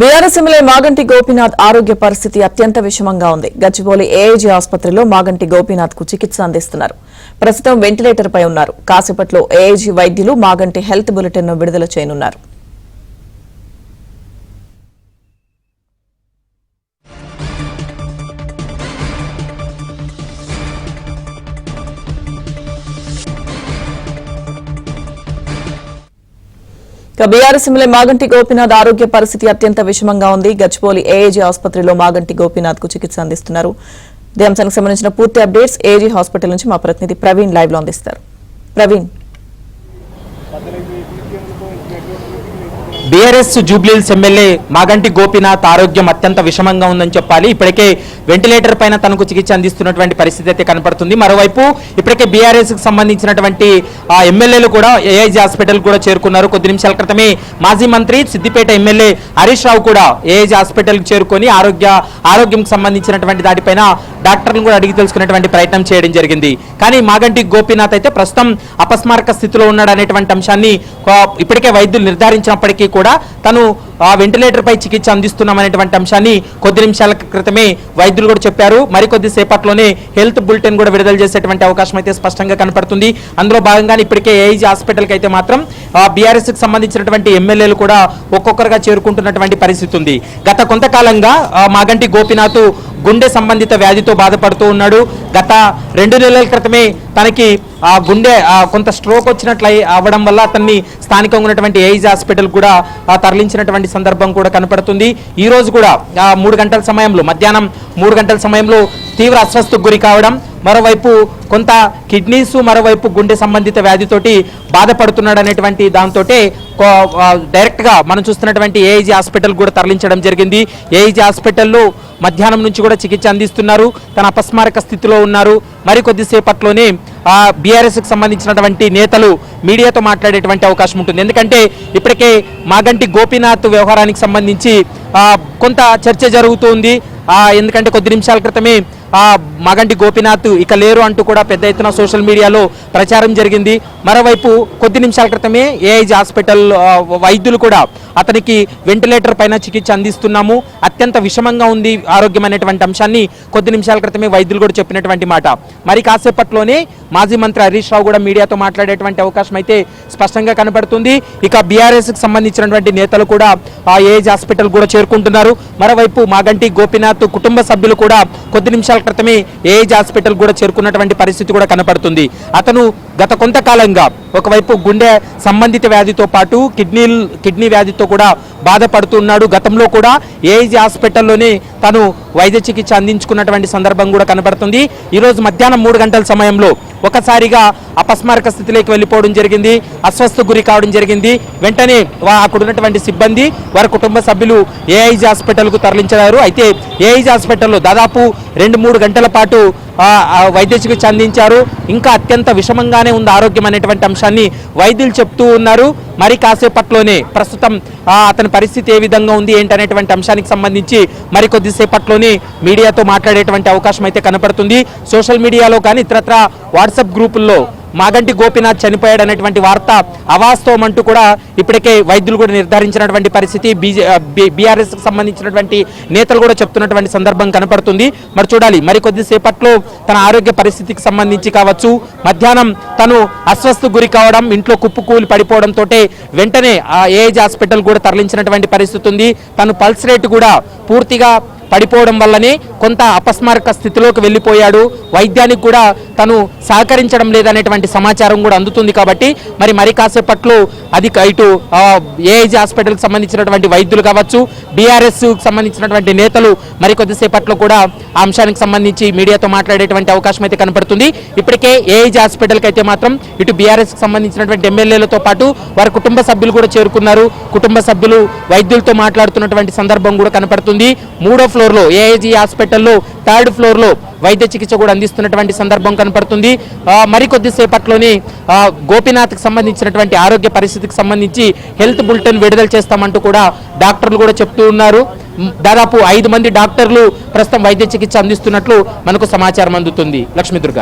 BRS MLA Maganti Gopinath ఆరోగ్య పరిస్థితి అత్యంత విషమంగా ఉంది. గచ్చిబౌలి ఏఐజీ ఆసుపత్రిలో మాగంటి గోపీనాథ్ కు చికిత్స అందిస్తున్నారు. ప్రస్తుతం వెంటిలేటర్ పై ఉన్నారు. కాసేపట్లో ఏఐజీ వైద్యులు మాగంటి హెల్త్ బులెటిన్ ను విడుదల చేయనున్నారు. బీఆర్ఎస్ ఎమ్మెల్యే మాగంటి గోపీనాథ్ ఆరోగ్య పరిస్థితి అత్యంత విషమంగా ఉంది. గచ్చిబౌలి ఏఐజీ ఆసుపత్రిలో మాగంటి గోపీనాథ్ కు చికిత్స అందిస్తున్నారు. ఈ అంశానికి సంబంధించిన పూర్తి అప్డేట్స్ ఏఐజీ హాస్పిటల్ నుంచి మా ప్రతినిధి ప్రవీణ్ లైవ్ లో అందిస్తారు. ప్రవీణ్, బీఆర్ఎస్ జూబ్లీహిల్స్ ఎమ్మెల్యే మాగంటి గోపీనాథ్ ఆరోగ్యం అత్యంత విషమంగా ఉందని చెప్పాలి. ఇప్పటికే వెంటిలేటర్ పైన తనకు చికిత్స అందిస్తున్నటువంటి పరిస్థితి అయితే కనపడుతుంది. మరోవైపు ఇప్పటికే బీఆర్ఎస్ కి సంబంధించినటువంటి ఎమ్మెల్యేలు కూడా ఏఐజీ హాస్పిటల్ కూడా చేరుకున్నారు. కొద్ది నిమిషాల క్రితమే మాజీ మంత్రి సిద్దిపేట ఎమ్మెల్యే హరీష్ రావు కూడా ఏఐజీ హాస్పిటల్ కి చేరుకొని ఆరోగ్యం సంబంధించినటువంటి దాటిపైన డాక్టర్లను కూడా అడిగి తెలుసుకునేటువంటి ప్రయత్నం చేయడం జరిగింది. కానీ మాగంటి గోపీనాథ్ అయితే ప్రస్తుతం అపస్మారక స్థితిలో ఉన్నాడు అనేటువంటి అంశాన్ని ఇప్పటికే వైద్యులు నిర్ధారించినప్పటికీ కూడా తను వెంటిలేటర్ పై చికిత్స అందిస్తున్నామనేటువంటి అంశాన్ని కొద్ది నిమిషాల క్రితమే వైద్యులు కూడా చెప్పారు. మరికొద్ది సేపట్లోనే హెల్త్ బులెటిన్ కూడా విడుదల చేసేటువంటి అవకాశం అయితే స్పష్టంగా కనపడుతుంది. అందులో భాగంగానే ఇప్పటికే ఏఐజీ హాస్పిటల్ కి అయితే మాత్రం బీఆర్ఎస్ కి సంబంధించినటువంటి ఎమ్మెల్యేలు కూడా ఒక్కొక్కరుగా చేరుకుంటున్నటువంటి పరిస్థితి ఉంది. గత కొంతకాలంగా మాగంటి గోపీనాథ్ గుండె సంబంధిత వ్యాధితో బాధపడుతూ ఉన్నాడు. గత 2 నెలల క్రితమే తనకి గుండె కొంత స్ట్రోక్ వచ్చినట్లు అవ్వడం వల్ల అతన్ని స్థానికంగా ఉన్నటువంటి ఏఐజీ హాస్పిటల్ కూడా తరలించినటువంటి సందర్భం కూడా కనపడుతుంది. ఈ రోజు కూడా 3 గంటల సమయంలో మధ్యాహ్నం 3 గంటల సమయంలో తీవ్ర అస్వస్థకు గురి కావడం, మరోవైపు కొంత కిడ్నీస్, మరోవైపు గుండె సంబంధిత వ్యాధితోటి బాధపడుతున్నాడు అనేటువంటి దాంతో డైరెక్ట్ గా మనం చూస్తున్నటువంటి ఏఐజీ హాస్పిటల్ కూడా తరలించడం జరిగింది. ఏఐజీ హాస్పిటల్లో మధ్యాహ్నం నుంచి కూడా చికిత్స అందిస్తున్నారు. తన అపస్మారక స్థితిలో ఉన్నారు. మరికొద్దిసేపట్లోనే బీఆర్ఎస్ కి సంబంధించినటువంటి నేతలు మీడియాతో మాట్లాడేటువంటి అవకాశం ఉంటుంది. ఎందుకంటే ఇప్పటికే మాగంటి గోపీనాథ్ వ్యవహారానికి సంబంధించి కొంత చర్చ జరుగుతుంది. ఎందుకంటే కొద్ది నిమిషాల క్రితమే మాగంటి గోపీనాథ్ ఇక లేరు అంటూ కూడా పెద్ద ఎత్తున సోషల్ మీడియాలో ప్రచారం జరిగింది. మరోవైపు కొద్ది నిమిషాల క్రితమే ఏఐజీ హాస్పిటల్ వైద్యులు కూడా అతనికి వెంటిలేటర్ పైన చికిత్స అందిస్తున్నాము, అత్యంత విషమంగా ఉంది ఆరోగ్యం అనేటువంటి అంశాన్ని కొద్ది నిమిషాల క్రితమే వైద్యులు కూడా చెప్పినటువంటి మాట. మరి కాసేపట్లోనే మాజీ మంత్రి హరీష్ రావు కూడా మీడియాతో మాట్లాడేటువంటి అవకాశం అయితే స్పష్టంగా కనబడుతుంది. ఇక బీఆర్ఎస్ కి సంబంధించినటువంటి నేతలు కూడా ఏఐజీ హాస్పిటల్ కూడా చేరుకుంటున్నారు. మరోవైపు మాగంటి గోపీనాథ్ కుటుంబ సభ్యులు కూడా కొద్ది నిమిషాల క్రితమే ఏఐజీ హాస్పిటల్ కూడా చేరుకున్నటువంటి పరిస్థితి కూడా కనపడుతుంది. అతను గత కొంతకాలంగా ఒకవైపు గుండె సంబంధిత వ్యాధితో పాటు కిడ్నీ వ్యాధితో కూడా బాధపడుతున్నాడు. గతంలో కూడా ఏఐజీ హాస్పిటల్లోనే తను వైద్య చికిత్స అందించుకున్నటువంటి సందర్భం కూడా కనబడుతుంది. ఈరోజు మధ్యాహ్నం 3 గంటల సమయంలో ఒకసారిగా అపస్మారక స్థితిలోకి వెళ్ళిపోవడం జరిగింది, అస్వస్థకు గురి కావడం జరిగింది. వెంటనే అక్కడ ఉన్నటువంటి సిబ్బంది, వారి కుటుంబ సభ్యులు ఏఐజీ హాస్పిటల్కు తరలించారు. అయితే ఏఐజీ హాస్పిటల్లో దాదాపు 2-3 గంటల పాటు వైద్య చికిత్స అందించారు. ఇంకా అత్యంత విషమంగానే ఉంది ఆరోగ్యం అనేటువంటి అంశాన్ని వైద్యులు చెప్తూ ఉన్నారు. మరి కాసేపట్లోనే ప్రస్తుతం అతని పరిస్థితి ఏ విధంగా ఉంది ఏంటి అనేటువంటి అంశానికి సంబంధించి మరికొద్దిసేపట్లోనే మీడియాతో మాట్లాడేటువంటి అవకాశం అయితే కనపడుతుంది. సోషల్ మీడియాలో కానీ ఇతరత్ర వాట్సాప్ గ్రూపుల్లో మాగంటి గోపీనాథ్ చనిపోయాడు అనేటువంటి వార్త అవాస్తవం అంటూ కూడా ఇప్పటికే వైద్యులు కూడా నిర్ధారించినటువంటి పరిస్థితి బీఆర్ఎస్ కి సంబంధించినటువంటి నేతలు కూడా చెప్తున్నటువంటి సందర్భం కనపడుతుంది. మరి చూడాలి మరికొద్దిసేపట్లో తన ఆరోగ్య పరిస్థితికి సంబంధించి కావచ్చు, మధ్యాహ్నం తను అస్వస్థకు గురి కావడం, ఇంట్లో కుప్పకూలి పడిపోవడంతో వెంటనే ఏఐజీ హాస్పిటల్ కూడా తరలించినటువంటి పరిస్థితి ఉంది. తను పల్స్ రేటు కూడా పూర్తిగా పడిపోవడం వల్లనే కొంత అపస్మారక స్థితిలోకి వెళ్ళిపోయాడు. వైద్యానికి కూడా తను సహకరించడం లేదనేటువంటి సమాచారం కూడా అందుతుంది. కాబట్టి మరి కాసేపట్లో అది ఇటు ఏఐజీ హాస్పిటల్కి సంబంధించినటువంటి వైద్యులు కావచ్చు, బీఆర్ఎస్ సంబంధించినటువంటి నేతలు మరికొద్దిసేపట్లో కూడా ఆ అంశానికి సంబంధించి మీడియాతో మాట్లాడేటువంటి అవకాశం అయితే కనపడుతుంది. ఇప్పటికే ఏఐజీ హాస్పిటల్కి అయితే మాత్రం ఇటు బీఆర్ఎస్ కి సంబంధించినటువంటి ఎమ్మెల్యేలతో పాటు వారి కుటుంబ సభ్యులు కూడా చేరుకున్నారు. కుటుంబ సభ్యులు వైద్యులతో మాట్లాడుతున్నటువంటి సందర్భం కూడా కనపడుతుంది. 3వ ఫ్లోర్లో ఏఐజీ హాస్పిటల్లో 3rd ఫ్లోర్లో వైద్య చికిత్స కూడా అందిస్తున్నటువంటి సందర్భం కనపడుతుంది. మరికొద్దిసేపట్లోనే గోపీనాథ్కి సంబంధించినటువంటి ఆరోగ్య పరిస్థితికి సంబంధించి హెల్త్ బులెటిన్ విడుదల చేస్తామంటూ కూడా డాక్టర్లు కూడా చెప్తూ ఉన్నారు. దాదాపు 5 మంది డాక్టర్లు ప్రస్తుతం వైద్య చికిత్స అందిస్తున్నట్లు మనకు సమాచారం అందుతుంది. లక్ష్మీదుర్గ.